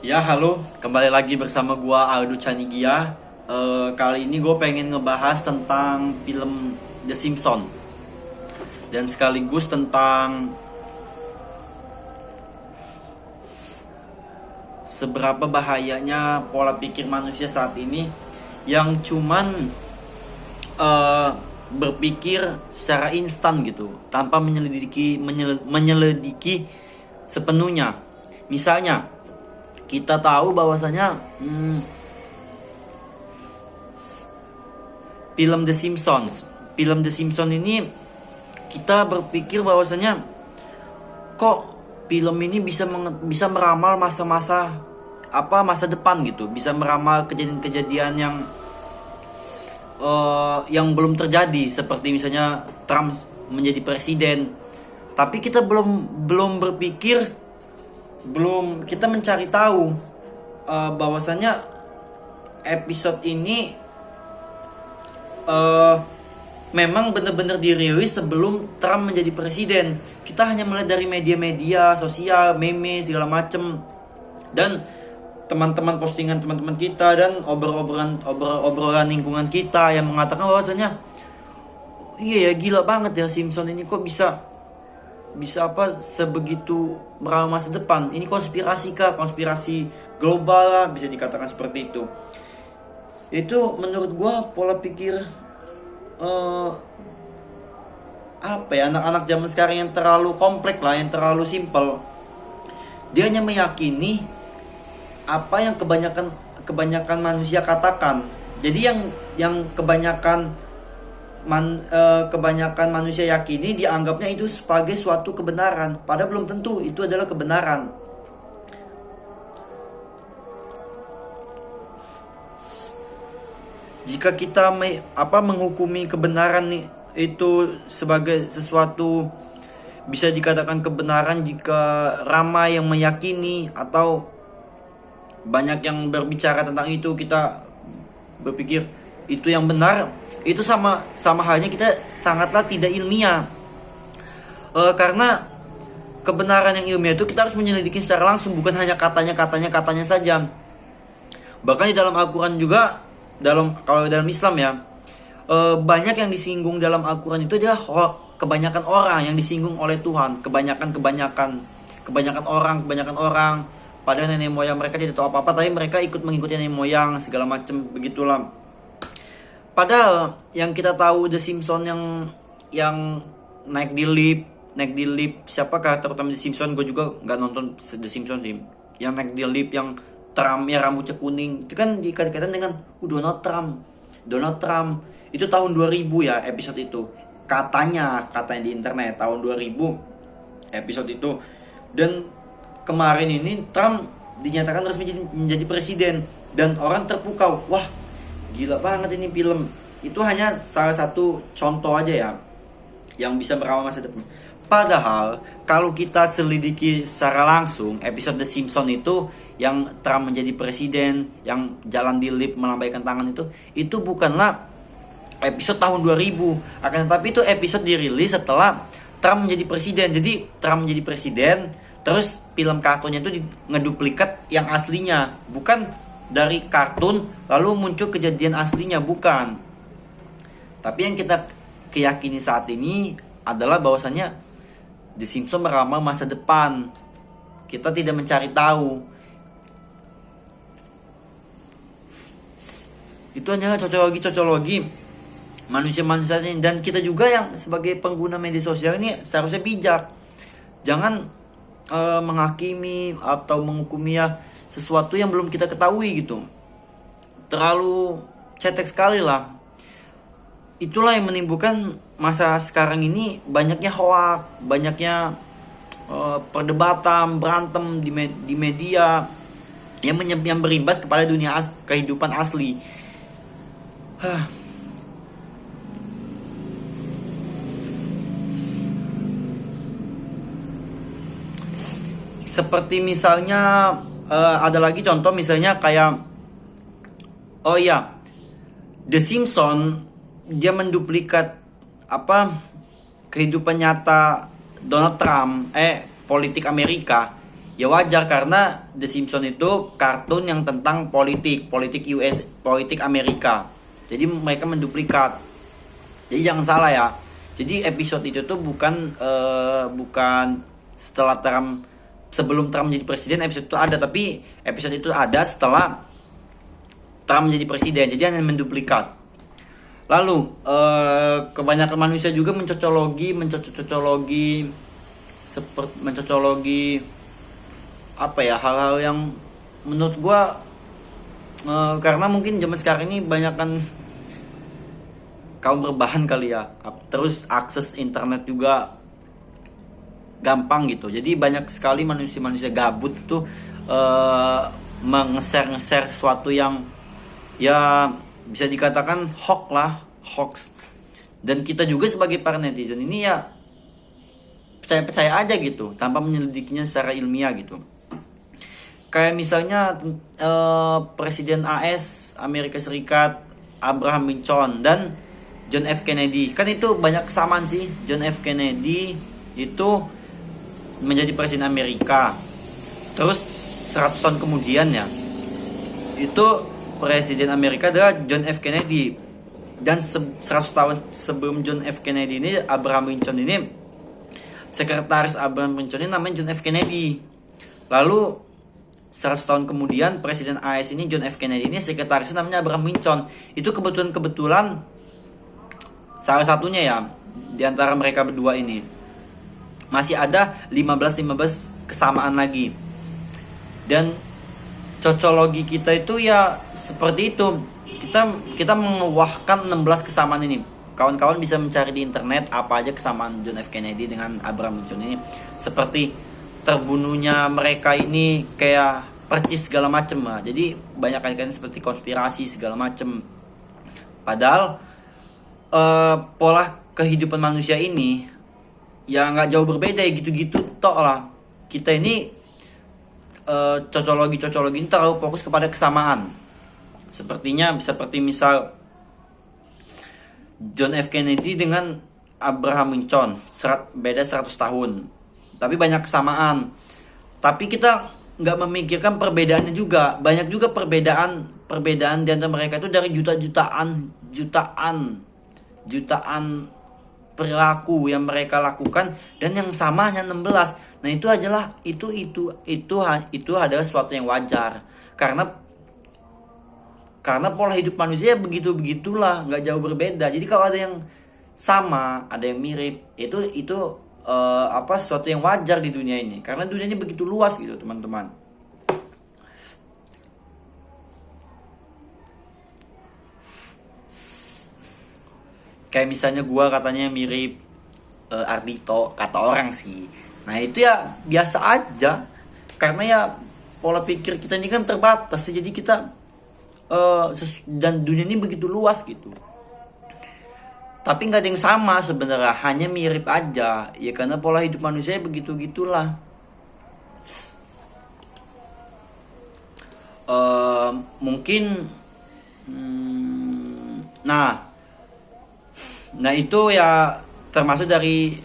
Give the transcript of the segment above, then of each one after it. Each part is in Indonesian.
Ya halo, kembali lagi bersama gua Aldo Canigia. Kali ini gue pengen ngebahas tentang film The Simpsons dan sekaligus tentang seberapa bahayanya pola pikir manusia saat ini yang cuman berpikir secara instan gitu, tanpa menyelidiki sepenuhnya. Misalnya, kita tahu bahwasanya film The Simpsons ini kita berpikir bahwasanya kok film ini bisa meramal masa depan gitu, bisa meramal kejadian-kejadian yang belum terjadi, seperti misalnya Trump menjadi presiden. Tapi kita belum berpikir, belum kita mencari tahu bahwasanya episode ini memang benar-benar dirilis sebelum Trump menjadi presiden. Kita hanya melihat dari media-media sosial, meme segala macem, dan teman-teman postingan teman-teman kita dan obrolan lingkungan kita yang mengatakan bahwasanya iya ya, gila banget ya Simpson ini, kok bisa apa sebegitu meramal masa depan. Ini konspirasi kah? Konspirasi global lah, bisa dikatakan seperti itu. Itu menurut gua pola pikir apa ya, anak-anak zaman sekarang yang terlalu kompleks lah, yang terlalu simpel. Dia hanya meyakini apa yang kebanyakan manusia katakan. Jadi yang kebanyakan manusia yakini, dianggapnya itu sebagai suatu kebenaran, padahal belum tentu itu adalah kebenaran. Jika kita menghukumi kebenaran nih itu sebagai sesuatu, bisa dikatakan kebenaran jika ramai yang meyakini atau banyak yang berbicara tentang itu, kita berpikir itu yang benar. Itu sama halnya kita sangatlah tidak ilmiah. Karena kebenaran yang ilmiah itu kita harus menyelidiki secara langsung, bukan hanya katanya saja. Bahkan di dalam Al-Quran juga, kalau dalam Islam ya, banyak yang disinggung dalam Al-Quran itu adalah kebanyakan orang yang disinggung oleh Tuhan. Kebanyakan orang, padahal nenek moyang mereka tidak tahu apa-apa, tapi mereka ikut mengikuti nenek moyang segala macam begitulah. Padahal yang kita tahu The Simpsons yang naik di lift, siapa karakter utama The Simpsons? Gue juga nggak nonton The Simpsons sih. Yang naik di lift, yang Trump ya rambutnya kuning, itu kan dikait-kaitan dengan Donald Trump. Itu tahun 2000 ya episode itu. Katanya di internet tahun 2000 episode itu. Dan kemarin ini Trump dinyatakan resmi menjadi presiden dan orang terpukau. Wah, gila banget ini film. Itu hanya salah satu contoh aja ya yang bisa meramal masa depan. Padahal kalau kita selidiki secara langsung episode The Simpsons itu, yang Trump menjadi presiden, yang jalan di lift melambaikan tangan itu bukanlah episode tahun 2000. Akan tetapi itu episode dirilis setelah Trump menjadi presiden. Jadi Trump menjadi presiden, terus film kartunnya itu ngeduplikat yang aslinya, bukan dari kartun lalu muncul kejadian aslinya, bukan. Tapi yang kita keyakini saat ini adalah bahwasannya The Simpsons meramal masa depan. Kita tidak mencari tahu. Itu hanya cocologi manusia ini. Dan kita juga yang sebagai pengguna media sosial ini seharusnya bijak. Jangan menghakimi atau menghukumi ya sesuatu yang belum kita ketahui gitu. Terlalu cetek sekali lah. Itulah yang menimbulkan masa sekarang ini banyaknya hoax, banyaknya perdebatan, berantem di media yang berimbas kepada dunia kehidupan asli. Seperti misalnya ada lagi contoh, misalnya kayak The Simpsons, dia menduplikat kehidupan nyata Donald Trump, politik Amerika. Ya wajar karena The Simpsons itu kartun yang tentang politik US, politik Amerika. Jadi mereka menduplikat. Jadi jangan salah ya. Jadi episode itu tuh bukan setelah Trump, sebelum Trump menjadi presiden episode itu ada, tapi episode itu ada setelah Trump menjadi presiden. Jadi hanya menduplikat. Lalu kebanyakan manusia juga mencocologi apa ya, hal-hal yang menurut gua karena mungkin zaman sekarang ini banyak kan kaum berbahan kali ya, terus akses internet juga gampang gitu, jadi banyak sekali manusia gabut itu nge-share sesuatu yang ya bisa dikatakan hoax. Dan kita juga sebagai para netizen ini ya percaya aja gitu tanpa menyelidikinya secara ilmiah gitu. Kayak misalnya Presiden AS Amerika Serikat Abraham Lincoln dan John F. Kennedy. Kan itu banyak kesamaan sih. John F. Kennedy itu menjadi Presiden Amerika. Terus 100 tahun kemudian ya, itu Presiden Amerika adalah John F. Kennedy. Dan 100 tahun sebelum John F. Kennedy ini, Abraham Lincoln ini, sekretaris Abraham Lincoln ini namanya John F. Kennedy. Lalu 100 tahun kemudian Presiden AS ini John F. Kennedy ini sekretarisnya namanya Abraham Lincoln. Itu kebetulan salah satunya ya di antara mereka berdua ini. Masih ada 15 kesamaan lagi. Dan cocologi kita itu ya seperti itu. Kita menguahkan 16 kesamaan ini. Kawan-kawan bisa mencari di internet apa aja kesamaan John F. Kennedy dengan Abraham Lincoln ini. Seperti terbunuhnya mereka ini kayak percis segala macem lah. Jadi banyak kali seperti konspirasi segala macem. Padahal pola kehidupan manusia ini ya nggak jauh berbeda ya, gitu-gitu tok lah. Kita ini cocologi ini terlalu fokus kepada kesamaan. Seperti misal John F. Kennedy dengan Abraham Lincoln beda 100 tahun. Tapi banyak kesamaan. Tapi kita nggak memikirkan perbedaannya juga. Banyak juga perbedaan di antara mereka itu dari jutaan perilaku yang mereka lakukan, dan yang sama hanya 16. Nah, itu adalah sesuatu yang wajar. Karena pola hidup manusia begitulah, nggak jauh berbeda. Jadi kalau ada yang sama, ada yang mirip, itu sesuatu yang wajar di dunia ini, karena dunia ini begitu luas gitu teman-teman. Kayak misalnya gua katanya mirip Ardito, kata orang sih. Nah itu ya biasa aja, karena ya pola pikir kita ini kan terbatas, jadi kita dan dunia ini begitu luas gitu. Tapi nggak ada yang sama sebenarnya, hanya mirip aja ya, karena pola hidup manusia begitu-gitulah. Mungkin nah itu ya termasuk dari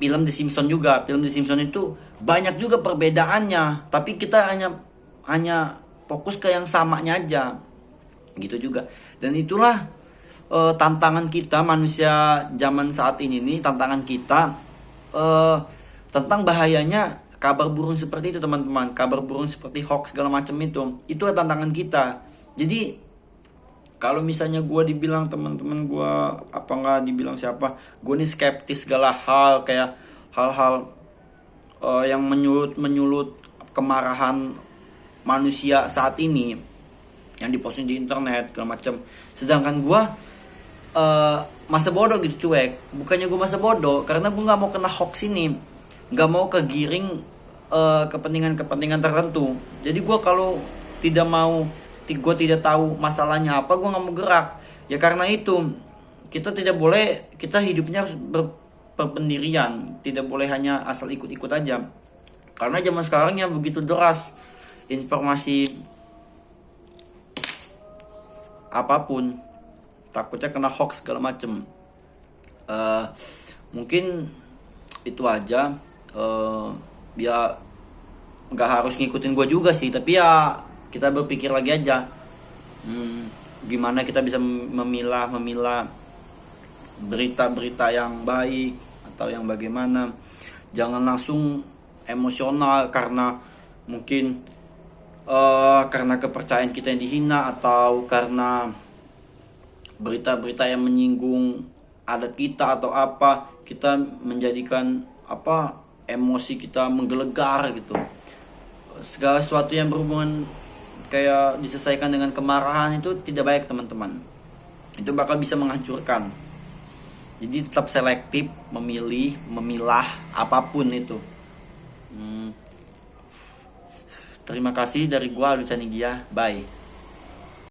film The Simpsons juga. Film The Simpsons itu banyak juga perbedaannya, tapi kita hanya fokus ke yang samanya aja gitu juga. Dan itulah tantangan kita manusia zaman saat ini nih, tantangan kita tentang bahayanya kabar burung seperti itu teman-teman. Kabar burung seperti hoax segala macam itu tantangan kita. Jadi kalau misalnya gue dibilang teman-teman gue, apa nggak dibilang siapa, gue nih skeptis segala hal, kayak hal-hal yang menyulut kemarahan manusia saat ini yang diposting di internet segala macam. Sedangkan gue masa bodoh gitu, cuek. Bukannya gue masa bodoh, karena gue nggak mau kena hoax ini, nggak mau kegiring kepentingan tertentu. Jadi gue kalau gue tidak tahu masalahnya apa, gue nggak mau gerak. Ya karena itu kita hidupnya harus berpendirian, tidak boleh hanya asal ikut-ikut aja. Karena zaman sekarang ya begitu deras informasi apapun, takutnya kena hoax segala macem. Mungkin itu aja. Ya nggak harus ngikutin gue juga sih, tapi ya kita berpikir lagi aja. Gimana kita bisa memilah berita-berita yang baik atau yang bagaimana. Jangan langsung emosional karena mungkin karena kepercayaan kita yang dihina, atau karena berita-berita yang menyinggung adat kita atau apa, kita menjadikan emosi kita menggelegar gitu. Segala sesuatu yang berhubungan kayak diselesaikan dengan kemarahan itu tidak baik teman-teman. Itu bakal bisa menghancurkan. Jadi tetap selektif memilah apapun itu. Terima kasih dari gua Lucianigia. Bye.